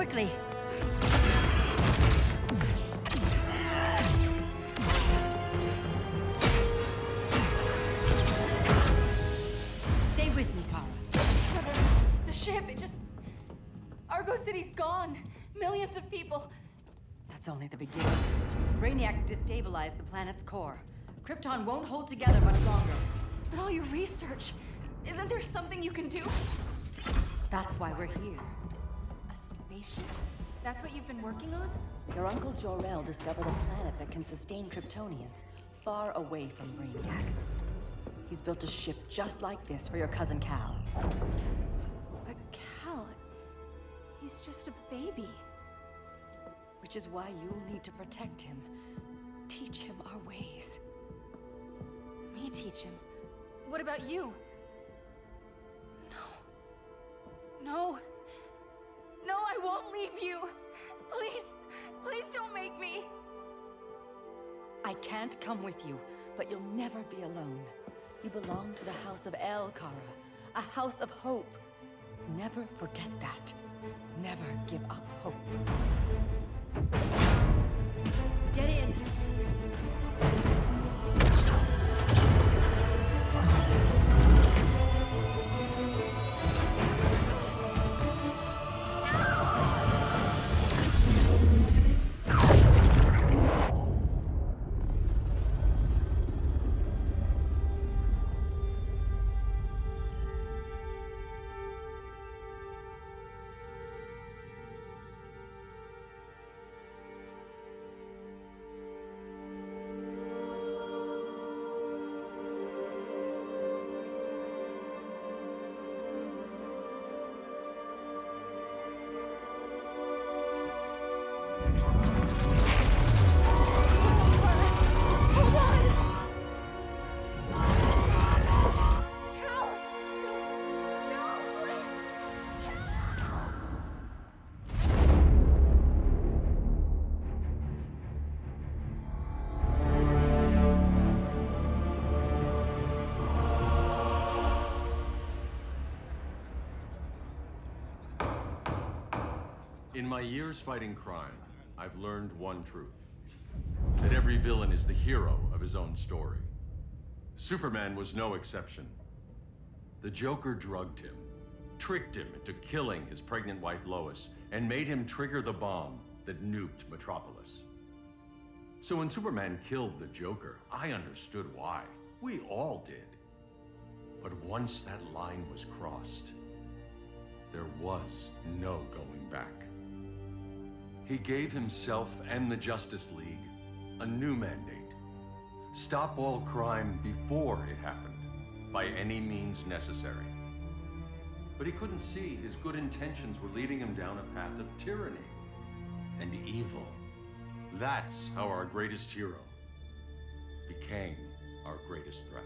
quickly. Stay with me, Kara. Brother, the ship, it just... Argo City's gone. Millions of people. That's only the beginning. Brainiac's destabilized the planet's core. Krypton won't hold together much longer. But all your research, isn't there something you can do? That's why we're here. A spaceship? That's what you've been working on? Your Uncle Jor-El discovered a planet that can sustain Kryptonians, far away from Brainiac. He's built a ship just like this for your cousin Cal. But Cal... he's just a baby. Which is why you'll need to protect him. Teach him our ways. Me teach him? What about you? No. No, I won't leave you. Please, please don't make me. I can't come with you, but you'll never be alone. You belong to the House of El, Kara. A house of hope. Never forget that. Never give up hope. Get in. In my years fighting crime, I've learned one truth. That every villain is the hero of his own story. Superman was no exception. The Joker drugged him, tricked him into killing his pregnant wife Lois, and made him trigger the bomb that nuked Metropolis. So when Superman killed the Joker, I understood why. We all did. But once that line was crossed, there was no going back. He gave himself and the Justice League a new mandate. Stop all crime before it happened, by any means necessary. But he couldn't see his good intentions were leading him down a path of tyranny and evil. That's how our greatest hero became our greatest threat.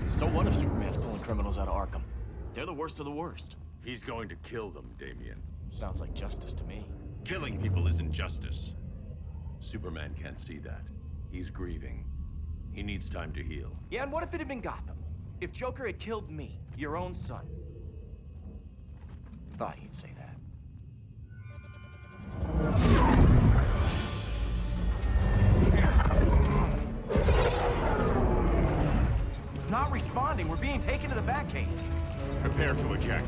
So what if Superman's pulling criminals out of Arkham? They're the worst of the worst. He's going to kill them, Damian. Sounds like justice to me. Killing people isn't justice. Superman can't see that. He's grieving. He needs time to heal. Yeah, and what if it had been Gotham? If Joker had killed me, your own son? Thought you'd say that. It's not responding. We're being taken to the Batcave. Prepare to eject.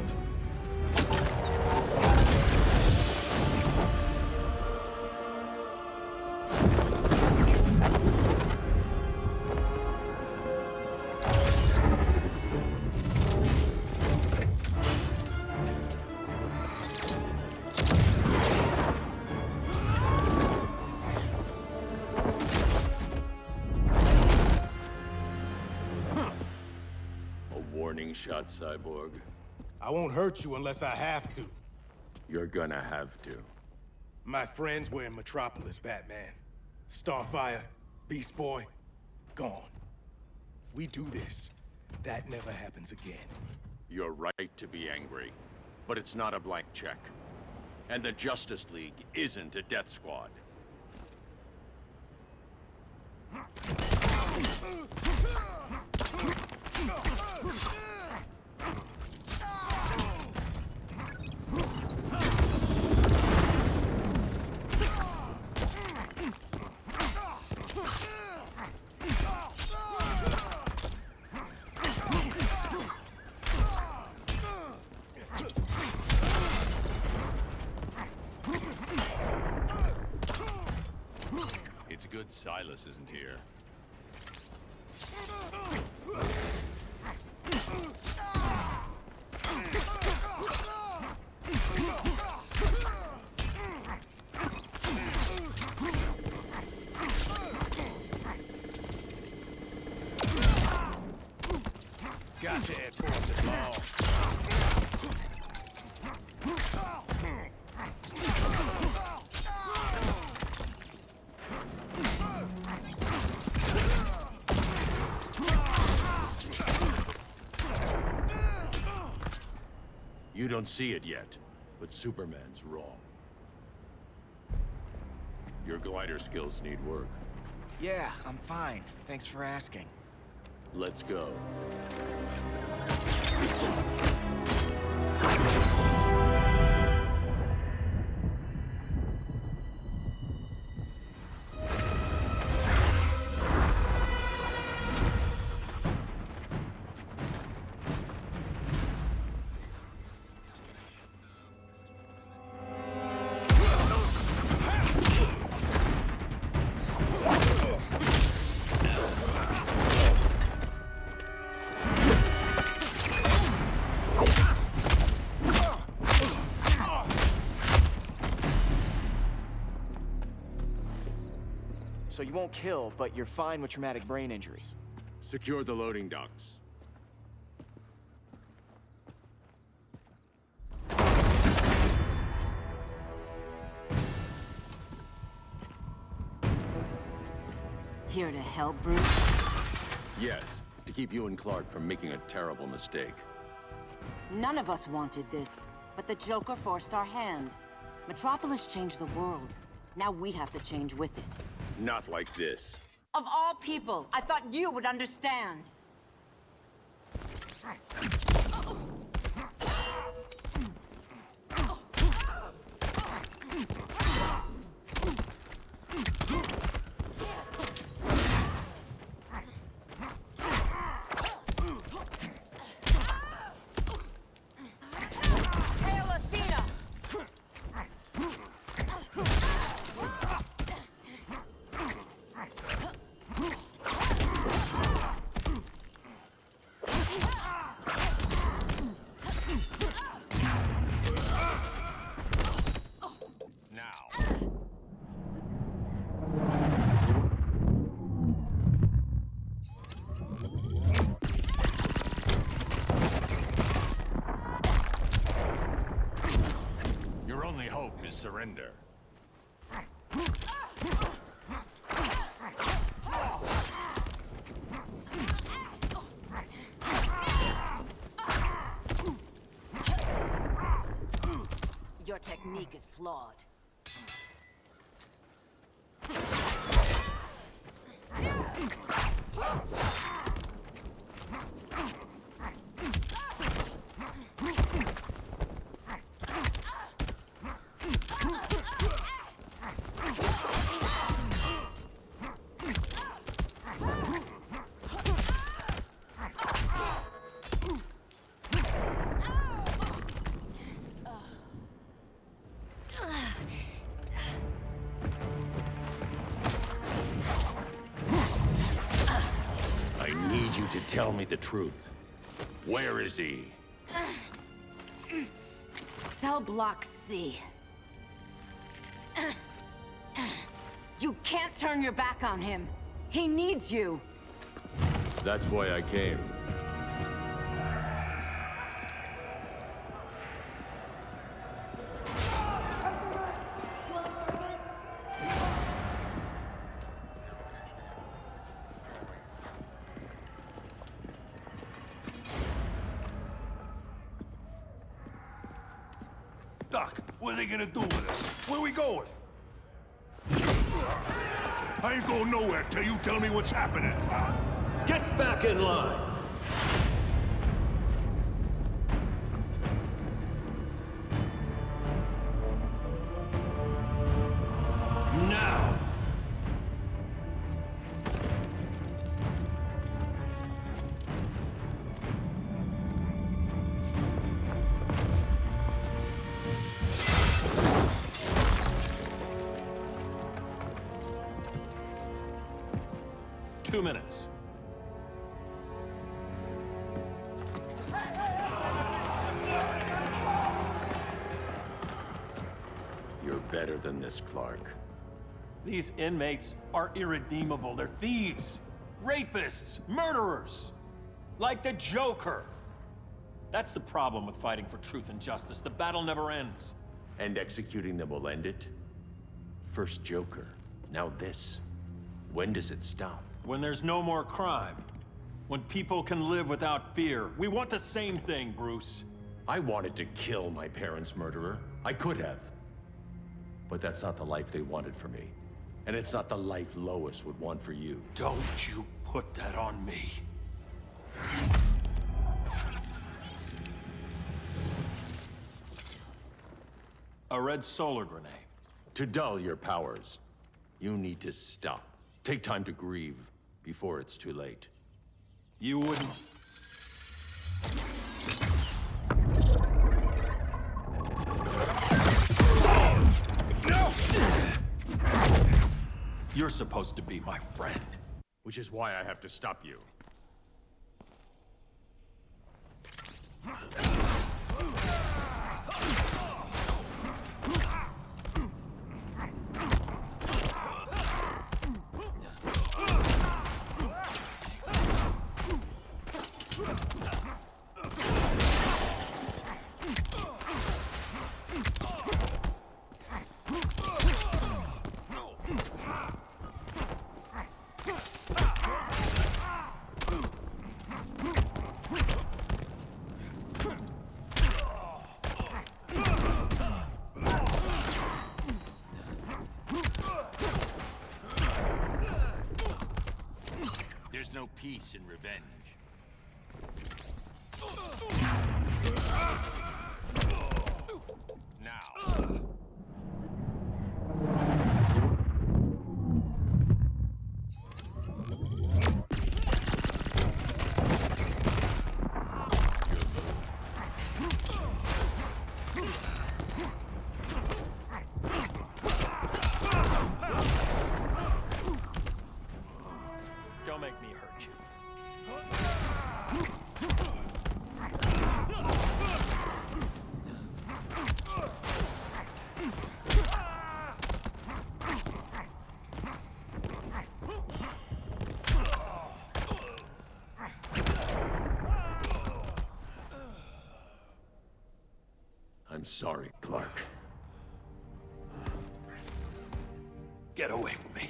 Warning shot, Cyborg. I won't hurt you unless I have to. You're gonna have to. My friends were in Metropolis, Batman. Starfire, Beast Boy, gone. We do this. That never happens again. You're right to be angry, but it's not a blank check. And the Justice League isn't a death squad. Silas isn't here. Gotcha, Ed Force's law. You don't see it yet, but Superman's wrong. Your glider skills need work. Yeah, I'm fine. Thanks for asking. Let's go. So you won't kill, but you're fine with traumatic brain injuries. Secure the loading docks. Here to help, Bruce? Yes, to keep you and Clark from making a terrible mistake. None of us wanted this, but the Joker forced our hand. Metropolis changed the world. Now we have to change with it. Not like this. Of all people, I thought you would understand. Surrender. Your technique is flawed. To tell me the truth. Where is he? Cell block C. You can't turn your back on him. He needs you. That's why I came. Doc, what are they gonna do with us? Where we going? I ain't going nowhere till you tell me what's happening. Get back in line! Now! 2 minutes. You're better than this, Clark. These inmates are irredeemable. They're thieves, rapists, murderers. Like the Joker. That's the problem with fighting for truth and justice. The battle never ends. And executing them will end it? First Joker, now this. When does it stop? When there's no more crime. When people can live without fear. We want the same thing, Bruce. I wanted to kill my parents' murderer. I could have. But that's not the life they wanted for me. And it's not the life Lois would want for you. Don't you put that on me. A red solar grenade. To dull your powers, you need to stop. Take time to grieve before it's too late. You wouldn't... No! You're supposed to be my friend. Which is why I have to stop you. There's no peace in revenge. Now. Don't make me hurt you. I'm sorry, Clark. Get away from me.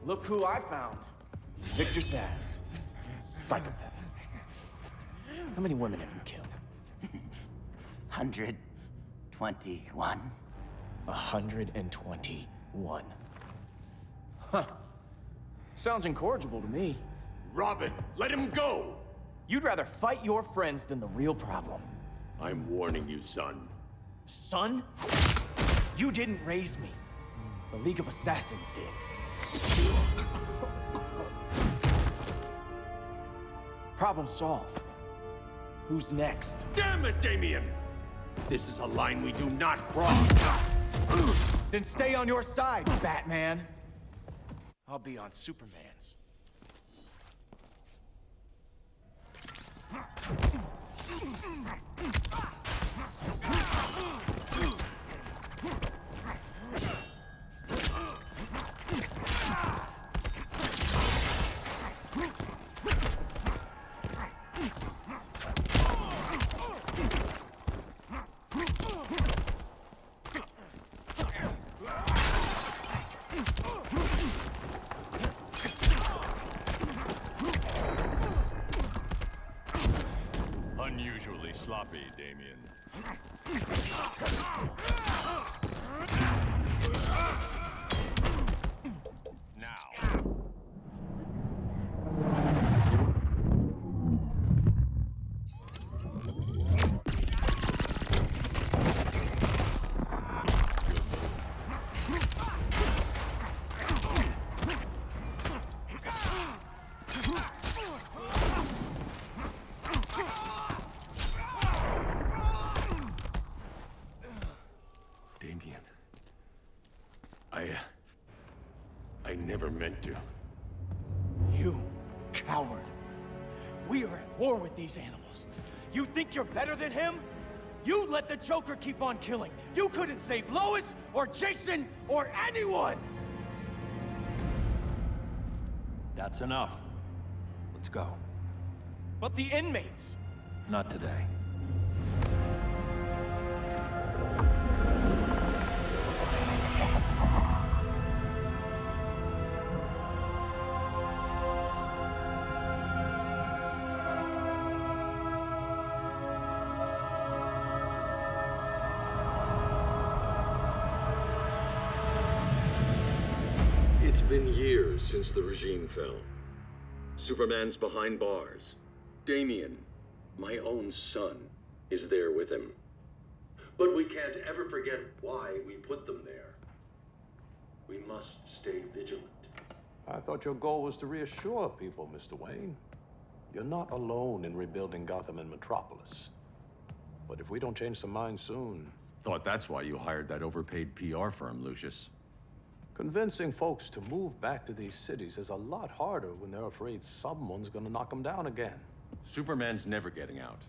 Look who I found. Victor Zsasz. Psychopath. How many women have you killed? 121. 121. Huh. Sounds incorrigible to me. Robin, let him go! You'd rather fight your friends than the real problem. I'm warning you, son. Son? You didn't raise me. The League of Assassins did. Problem solved. Who's next? Damn it, Damien! This is a line we do not cross. Then stay on your side, Batman. I'll be on Superman's. Unusually sloppy, Damien. Now. I never meant to. coward. We are at war with these animals. You think you're better than him? You let the Joker keep on killing. You couldn't save Lois, or Jason, or anyone! That's enough. Let's go. But the inmates! Not today. It's been years since the regime fell. Superman's behind bars. Damian, my own son, is there with him. But we can't ever forget why we put them there. We must stay vigilant. I thought your goal was to reassure people, Mr. Wayne. You're not alone in rebuilding Gotham and Metropolis. But if we don't change some minds soon... Thought that's why you hired that overpaid PR firm, Lucius. Convincing folks to move back to these cities is a lot harder when they're afraid someone's gonna knock them down again. Superman's never getting out.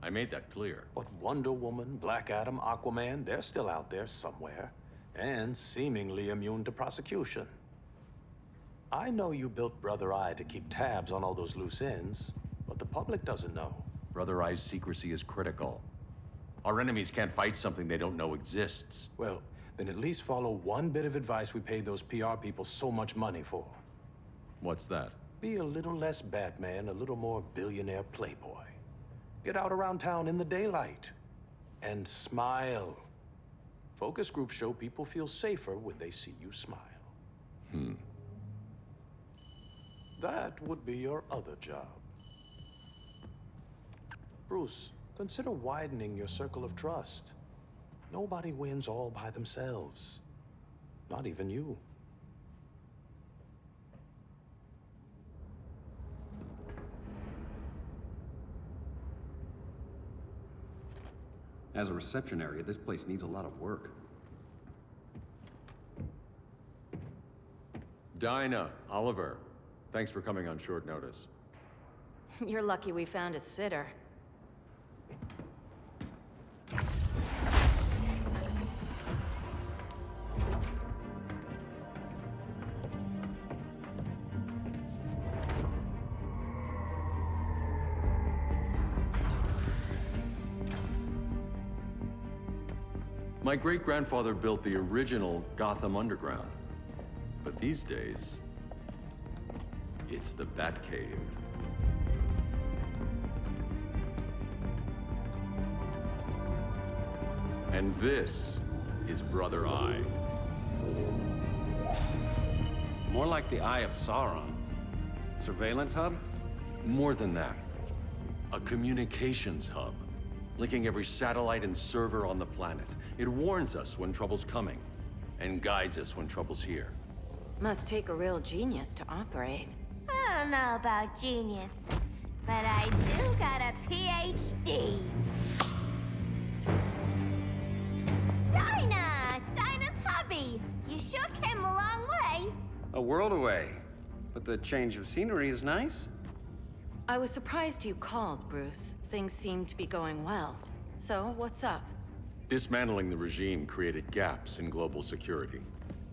I made that clear. But Wonder Woman, Black Adam, Aquaman, they're still out there somewhere, and seemingly immune to prosecution. I know you built Brother Eye to keep tabs on all those loose ends, but the public doesn't know. Brother Eye's secrecy is critical. Our enemies can't fight something they don't know exists. Well, then at least follow one bit of advice we paid those PR people so much money for. What's that? Be a little less Batman, a little more billionaire playboy. Get out around town in the daylight. And smile. Focus groups show people feel safer when they see you smile. That would be your other job. Bruce, consider widening your circle of trust. Nobody wins all by themselves. Not even you. As a reception area, this place needs a lot of work. Dinah, Oliver, thanks for coming on short notice. You're lucky we found a sitter. My great-grandfather built the original Gotham Underground. But these days, it's the Batcave. And this is Brother Eye. More like the Eye of Sauron. Surveillance hub? More than that. A communications hub, linking every satellite and server on the planet. It warns us when trouble's coming, and guides us when trouble's here. Must take a real genius to operate. I don't know about genius, but I do got a PhD. Dinah's hubby! You sure came a long way. A world away. But the change of scenery is nice. I was surprised you called, Bruce. Things seem to be going well. So, what's up? Dismantling the regime created gaps in global security.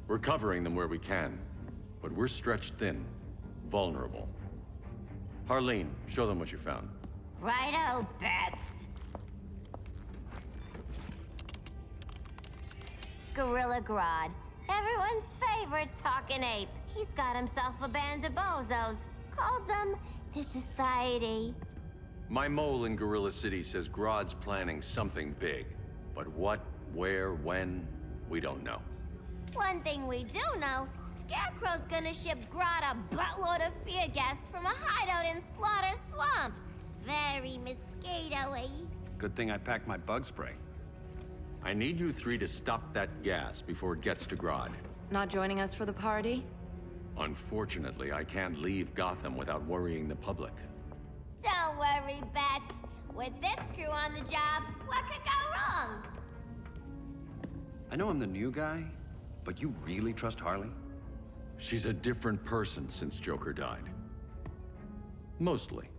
We're covering them where we can, but we're stretched thin, vulnerable. Harleen, show them what you found. Righto, Bats. Gorilla Grodd. Everyone's favorite talking ape. He's got himself a band of bozos. Calls them the Society. My mole in Gorilla City says Grodd's planning something big. But what, where, when, we don't know. One thing we do know, Scarecrow's gonna ship Grodd a buttload of fear gas from a hideout in Slaughter Swamp. Very mosquito-y. Good thing I packed my bug spray. I need you three to stop that gas before it gets to Grodd. Not joining us for the party? Unfortunately, I can't leave Gotham without worrying the public. Don't worry, Bats. With this crew on the job, what could go wrong? I know I'm the new guy, but you really trust Harley? She's a different person since Joker died. Mostly.